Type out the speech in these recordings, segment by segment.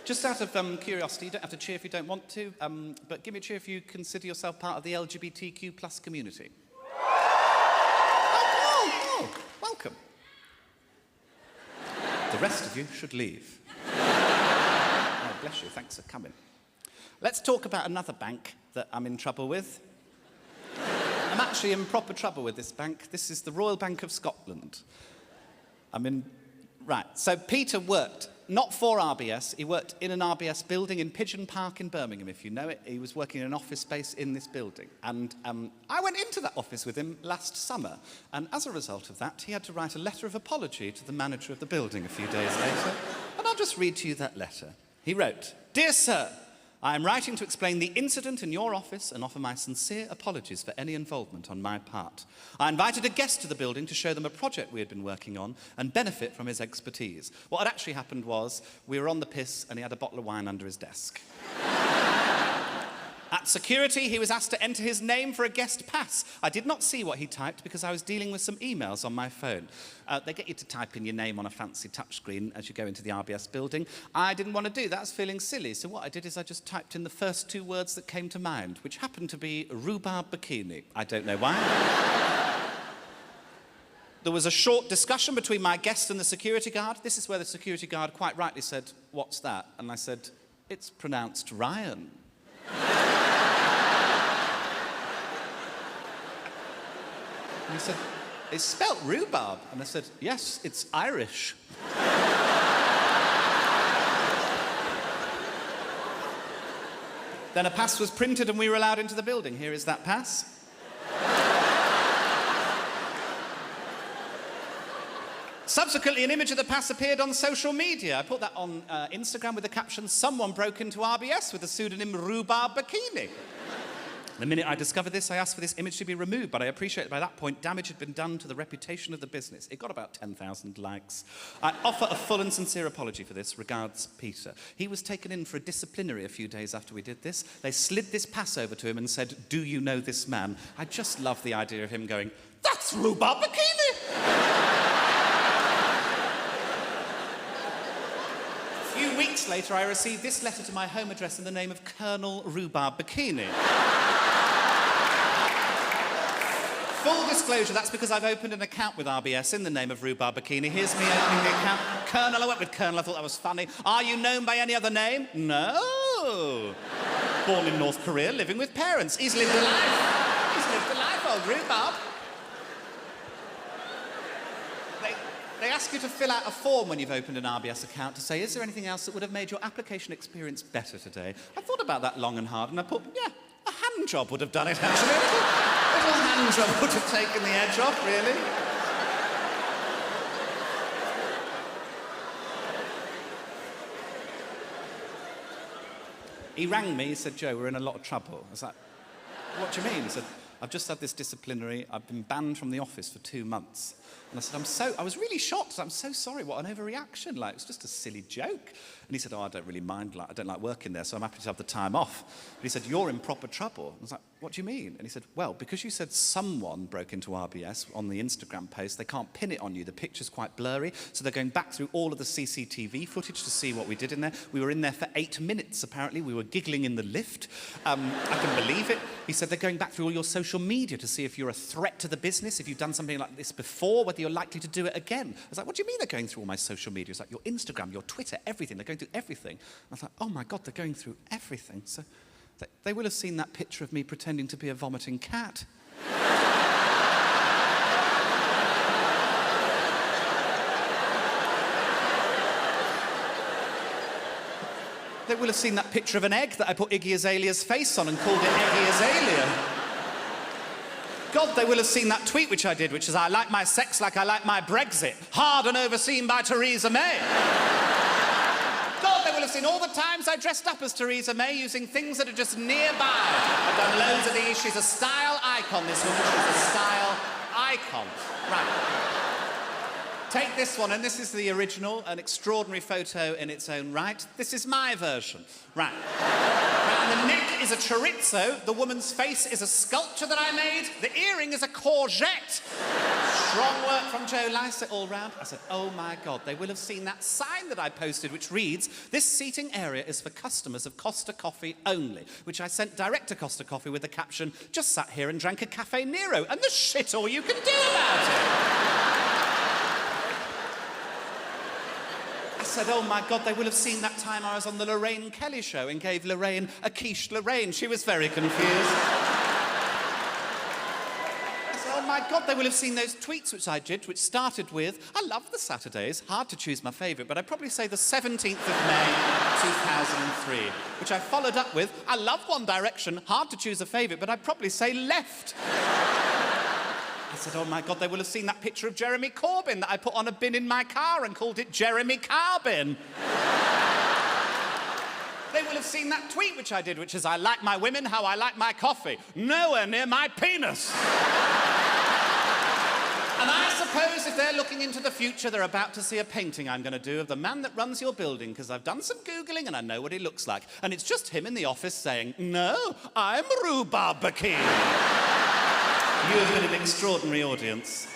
Just out of curiosity, you don't have to cheer if you don't want to, but give me a cheer if you consider yourself part of the LGBTQ plus community. Oh, welcome. The rest of you should leave. Oh, bless you, thanks for coming. Let's talk about another bank that I'm in trouble with. I'm actually in proper trouble with this bank. This is the Royal Bank of Scotland. Right, so Peter worked, not for RBS, he worked in an RBS building in Pigeon Park in Birmingham, if you know it. He was working in an office space in this building. And I went into that office with him last summer. And as a result of that, he had to write a letter of apology to the manager of the building a few days later. And I'll just read to you that letter. He wrote, "Dear Sir, I am writing to explain the incident in your office and offer my sincere apologies for any involvement on my part. I invited a guest to the building to show them a project we had been working on and benefit from his expertise. What had actually happened was we were on the piss and he had a bottle of wine under his desk. At security, he was asked to enter his name for a guest pass. I did not see what he typed because I was dealing with some emails on my phone. They get you to type in your name on a fancy touchscreen as you go into the RBS building. I didn't want to do that. I was feeling silly. So what I did is I just typed in the first two words that came to mind, which happened to be Rhubarb Bikini. I don't know why. There was a short discussion between my guest and the security guard. This is where the security guard quite rightly said, "What's that?" And I said, "It's pronounced Ryan." And he said, "It's spelt rhubarb." And I said, "Yes, it's Irish." Then a pass was printed and we were allowed into the building. Here is that pass. Subsequently, an image of the pass appeared on social media. I put that on Instagram with the caption, "Someone broke into RBS with the pseudonym Rhubarb Bikini." The minute I discovered this, I asked for this image to be removed, but I appreciate that by that point, damage had been done to the reputation of the business. It got about 10,000 likes. I offer a full and sincere apology for this. Regards, Peter. He was taken in for a disciplinary a few days after we did this. They slid this pass over to him and said, "Do you know this man?" I just love the idea of him going, "That's Rhubarb Bikini!" A few weeks later, I received this letter to my home address in the name of Colonel Rhubarb Bikini. Full disclosure, that's because I've opened an account with RBS in the name of Rhubarb Bikini. Here's me opening the account. Colonel, I went with Colonel, I thought that was funny. Are you known by any other name? No. Born in North Korea, living with parents. He's lived a life. He's lived a life, old Rhubarb. They ask you to fill out a form when you've opened an RBS account to say, is there anything else that would have made your application experience better today? I thought about that long and hard and I put, yeah, a hand job would have done it, actually. A little hand job would have taken the edge off, really. He rang me, he said, "Joe, we're in a lot of trouble." I was like, "What do you mean?" He said, "I've just had this disciplinary, I've been banned from the office for 2 months." And I said, I was really shocked. I'm so sorry, what an overreaction. Like, it's just a silly joke. And he said, "Oh, I don't really mind, like, I don't like working there, so I'm happy to have the time off." But he said, "You're in proper trouble." I was like, "What do you mean?" And he said, "Well, because you said someone broke into RBS on the Instagram post, they can't pin it on you. The picture's quite blurry, so they're going back through all of the CCTV footage to see what we did in there. We were in there for 8 minutes, apparently. We were giggling in the lift. I can believe it." He said, "They're going back through all your social media to see if you're a threat to the business, if you've done something like this before, whether you're likely to do it again." I was like, "What do you mean they're going through all my social media?" It's like, your Instagram, your Twitter, everything. They're going through everything. I was like, oh my God, they're going through everything. So they will have seen that picture of me pretending to be a vomiting cat. They will have seen that picture of an egg that I put Iggy Azalea's face on and called it Iggy Azalea. God, they will have seen that tweet which I did, which is, "I like my sex like I like my Brexit, hard and overseen by Theresa May." God, they will have seen all the times I dressed up as Theresa May using things that are just nearby. I've done loads of these. She's a style icon, this woman. She's a style icon. Right. Take this one, and this is the original, an extraordinary photo in its own right. This is my version. Right. And the neck is a chorizo. The woman's face is a sculpture that I made. The earring is a courgette. Strong work from Joe Lycett all round. I said, oh my God, they will have seen that sign that I posted which reads, this seating area is for customers of Costa Coffee only, which I sent direct to Costa Coffee with the caption, just sat here and drank a Cafe Nero, and the shit all you can do about it. I said, oh my God, they will have seen that time I was on the Lorraine Kelly show and gave Lorraine a quiche Lorraine. She was very confused. Oh my God, they will have seen those tweets which I did, which started with, I love the Saturdays, hard to choose my favourite, but I'd probably say the 17th of May, 2003, which I followed up with, I love One Direction, hard to choose a favourite, but I'd probably say left. I said, oh my God, they will have seen that picture of Jeremy Corbyn that I put on a bin in my car and called it Jeremy Carbin. They will have seen that tweet which I did, which is, I like my women how I like my coffee, nowhere near my penis. And I suppose if they're looking into the future, they're about to see a painting I'm going to do of the man that runs your building, because I've done some Googling and I know what he looks like. And it's just him in the office saying, no, I'm Rhubarb Bikini. You have been an extraordinary audience.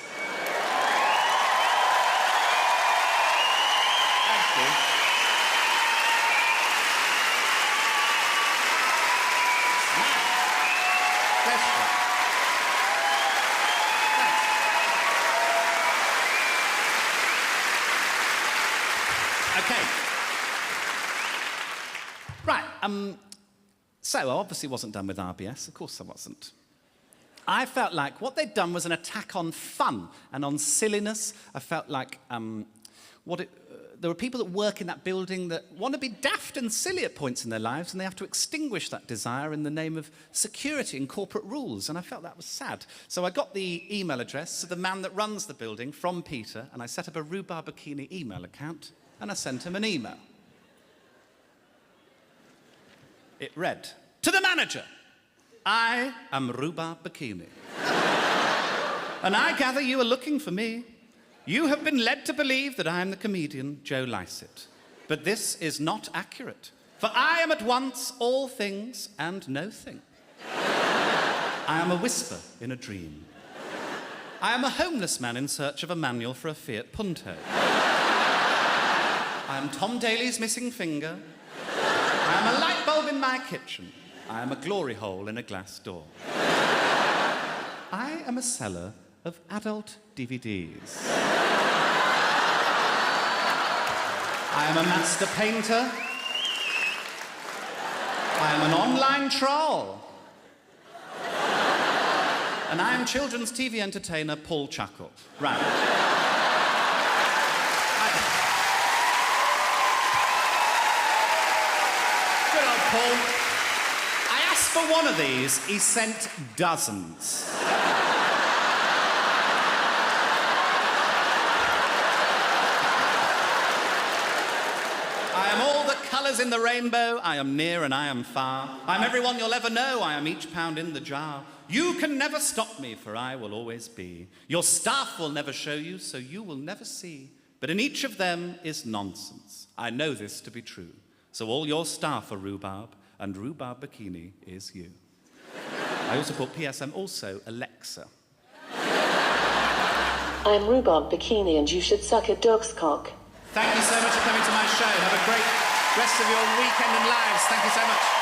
Thank you. Pleasure. Okay. Right, so I obviously wasn't done with RBS. Of course I wasn't. I felt like what they'd done was an attack on fun and on silliness. I felt like there were people that work in that building that want to be daft and silly at points in their lives, and they have to extinguish that desire in the name of security and corporate rules, and I felt that was sad. So I got the email address of the man that runs the building from Peter, and I set up a Rhubarb Bikini email account, and I sent him an email. It read, to the manager, I am Rhubarb Bikini. And I gather you are looking for me. You have been led to believe that I am the comedian Joe Lycett. But this is not accurate, for I am at once all things and no thing. I am a whisper in a dream. I am a homeless man in search of a manual for a Fiat Punto. I am Tom Daly's missing finger. I am a light bulb in my kitchen. I am a glory hole in a glass door. I am a seller of adult DVDs. I am a master painter. I am an online troll. And I am children's TV entertainer Paul Chuckle. Right. Good old Paul. I asked for one of these, he sent dozens. I am all the colours in the rainbow, I am near and I am far. I am everyone you'll ever know, I am each pound in the jar. You can never stop me, for I will always be. Your staff will never show you, so you will never see. But in each of them is nonsense. I know this to be true. So all your staff are rhubarb, and Rhubarb Bikini is you. I also put PS, I'm also Alexa. I'm Rhubarb Bikini and you should suck a dog's cock. Thank you so much for coming to my show. Have a great rest of your weekend and lives. Thank you so much.